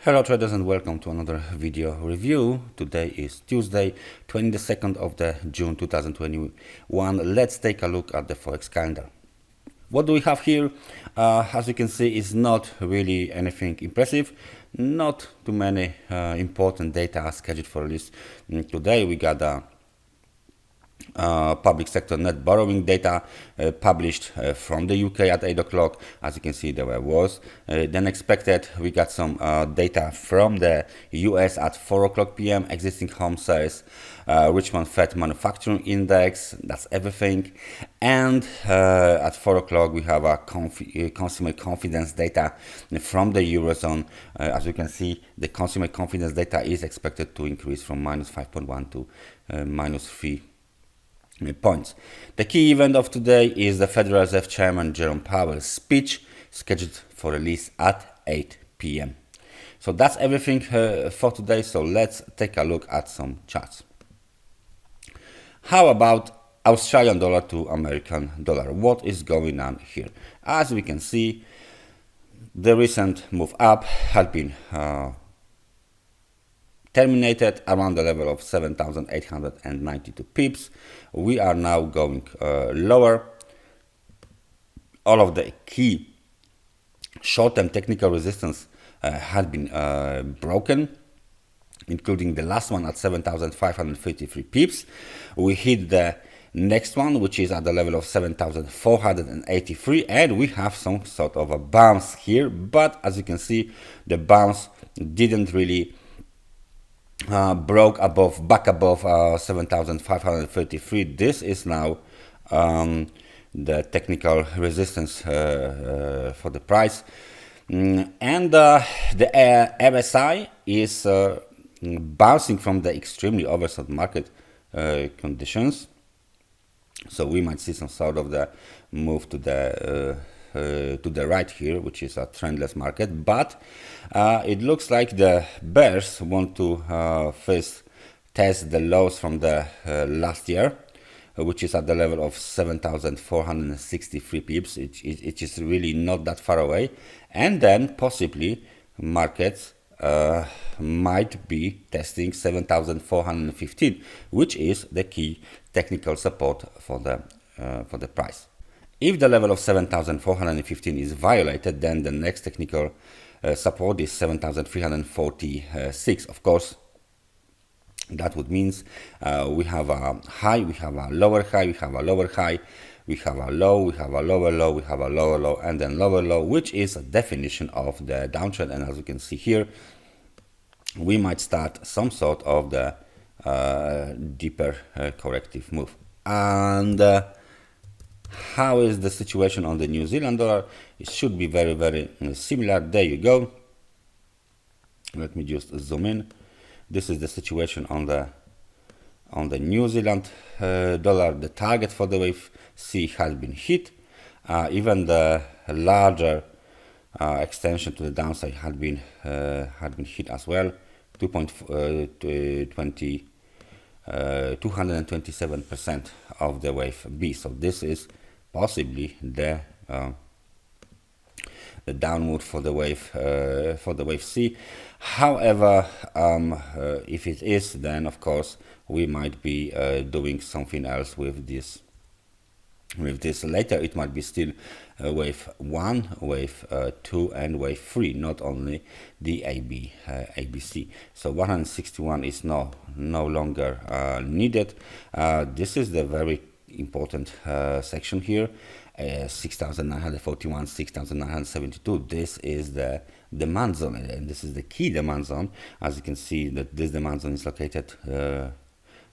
Hello traders and welcome to another video review. Today is Tuesday, 22nd of June 2021. Let's take a look at the Forex calendar. What do we have here? As you can see, is not really anything impressive. Not too many important data are scheduled for release today. We got public sector net borrowing data published from the UK at 8 o'clock. As you can see, there were worse than expected. We got some data from the US at 4 o'clock p.m. existing home sales, Richmond Fed manufacturing index, that's everything. And at 4 o'clock we have a consumer confidence data from the Eurozone. As you can see, the consumer confidence data is expected to increase from minus 5.1 to minus 3 points. The key event of today is the Federal Reserve Chairman Jerome Powell's speech, scheduled for release at 8 p.m. So that's everything for today. So let's take a look at some charts. How about Australian dollar to American dollar? What is going on here? As we can see, the recent move up had been terminated around the level of 7,892 pips. We are now going lower. All of the key short-term technical resistance had been broken, including the last one at 7,553 pips. We hit the next one, which is at the level of 7,483, and we have some sort of a bounce here. But as you can see, the bounce didn't really broke back above 7,533. This is now the technical resistance for the price, and the RSI is bouncing from the extremely oversold market conditions. So we might see some sort of the move to the right here, which is a trendless market, but it looks like the bears want to first test the lows from the last year, which is at the level of 7,463 pips. It is really not that far away, and then possibly markets might be testing 7,415, which is the key technical support for the price. If the level of 7,415 is violated, then the next technical support is 7,346. Of course, that would mean we have a high, we have a lower high, we have a lower high, we have a low, we have a lower low, we have a lower low, and then lower low, which is a definition of the downtrend. And as you can see here, we might start some sort of the deeper corrective move. And how is the situation on the New Zealand dollar? It should be very, very similar. There you go. Let me just zoom in. This is the situation on the New Zealand dollar. The target for the wave C has been hit. Even the larger extension to the downside had been hit as well. 227% of the wave B. So this is possibly the downward for the wave C. However, if it is, then of course we might be doing something else with this. Later, it might be still wave 1, wave 2, and wave 3, not only the ABC. So 161 is no longer needed. This is the very important section here. 6,941, 6,972. This is the demand zone, and this is the key demand zone. As you can see, that this demand zone is located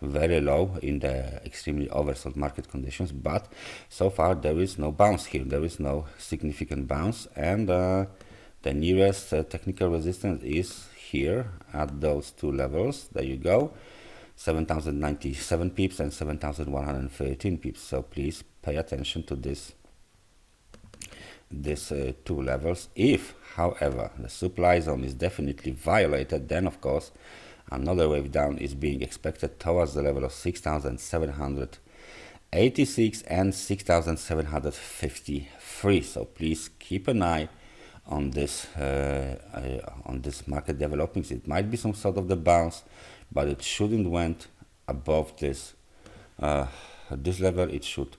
very low in the extremely oversold market conditions, but so far there is no bounce here. There is no significant bounce, and the nearest technical resistance is here at those two levels. There you go, 7,097 pips and 7,113 pips. So please pay attention to these two levels. If, however, the supply zone is definitely violated, then of course another wave down is being expected towards the level of 6,786 and 6,753. So please keep an eye on this market developments. It might be some sort of the bounce, but it shouldn't went above this this level. It should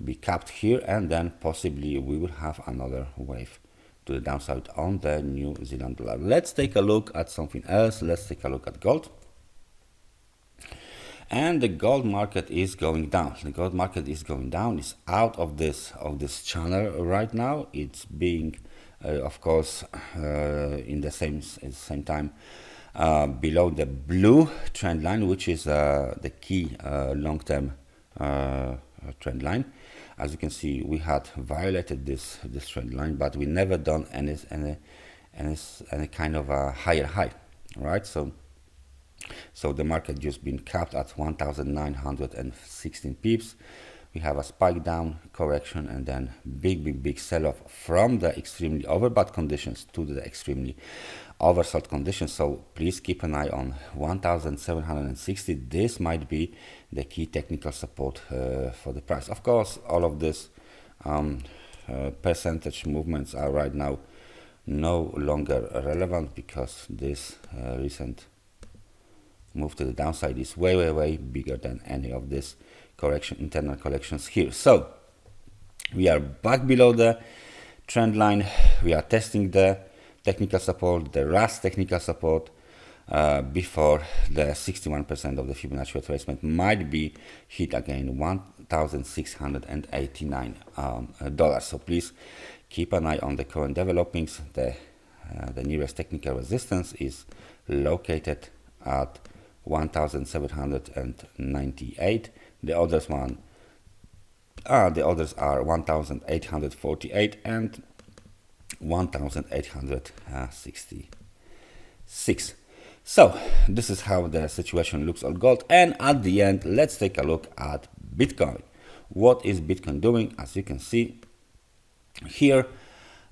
be capped here, and then possibly we will have another wave to the downside on the New Zealand dollar. Let's take a look at something else. Let's take a look at gold. And the gold market is going down. The gold market is going down. It's out of this channel right now. It's being, of course, in the same time below the blue trend line, which is the key long-term trend line. As you can see, we had violated this trend line, but we never done any kind of a higher high, right? So the market just been capped at 1,916 pips. We have a spike down, correction, and then big sell-off from the extremely overbought conditions to the extremely oversold conditions. So please keep an eye on 1,760. This might be the key technical support for the price. Of course, all of this percentage movements are right now no longer relevant, because this recent move to the downside is way bigger than any of this internal corrections here. So we are back below the trend line. We are testing the technical support, the RAS technical support, before the 61% of the Fibonacci retracement might be hit again, $1,689. So please keep an eye on the current developments. The nearest technical resistance is located at 1,798. The others are 1,848 and 1,866. So this is how the situation looks on gold. And at the end, let's take a look at Bitcoin. What is Bitcoin doing? As you can see here,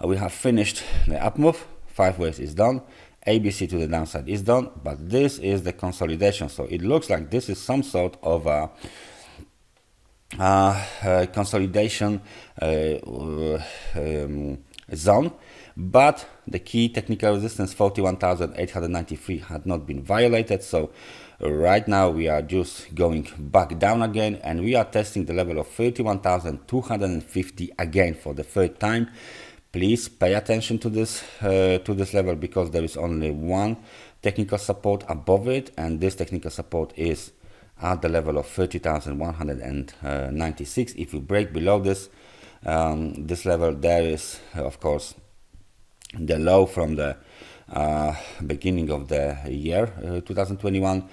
we have finished the up move. 5 waves is done. ABC to the downside is done, but this is the consolidation. So it looks like this is some sort of a consolidation zone, but the key technical resistance 41,893 had not been violated. So right now we are just going back down again, and we are testing the level of 31,250 again for the third time. Please pay attention to this level, because there is only one technical support above it, and this technical support is at the level of 30,196. If you break below this level, there is of course the low from the beginning of the year 2021,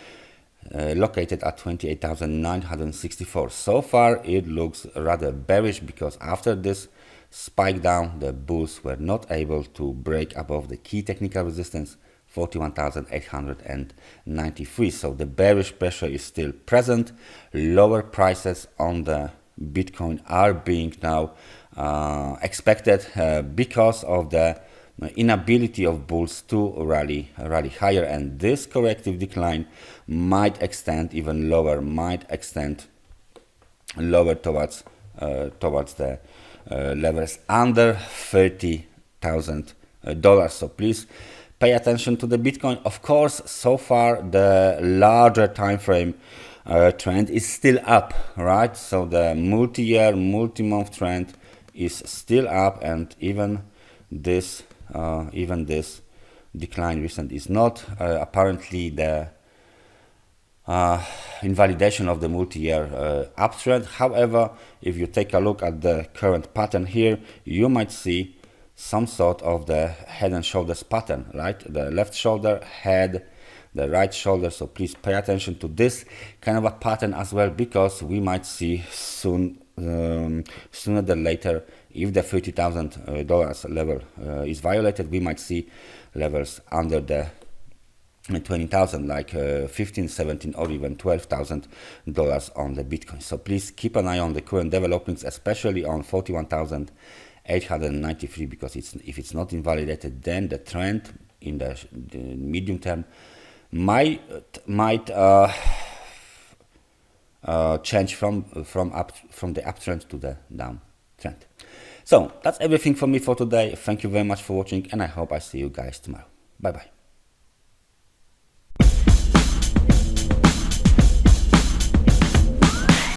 located at 28,964. So far it looks rather bearish, because after this spike down, the bulls were not able to break above the key technical resistance 41,893. So the bearish pressure is still present. Lower prices on the Bitcoin are being now expected because of the inability of bulls to rally higher, and this corrective decline might extend even lower, towards the levels under $30,000. So please pay attention to the Bitcoin. Of course, so far the larger time frame trend is still up, right? So the multi-year, multi-month trend is still up, and even this decline recent is not apparently the invalidation of the multi-year uptrend. However, if you take a look at the current pattern here, you might see some sort of the head and shoulders pattern, right? The left shoulder, head, the right shoulder. So please pay attention to this kind of a pattern as well, because we might see sooner than later, if the $30,000 level is violated, we might see levels under the 20,000, like 15, 17, or even $12,000 on the Bitcoin. So please keep an eye on the current developments, especially on 41,893, because if it's not invalidated, then the trend in the medium term might change from the uptrend to the downtrend. So that's everything for me for today. Thank you very much for watching, and I hope I see you guys tomorrow. Bye bye.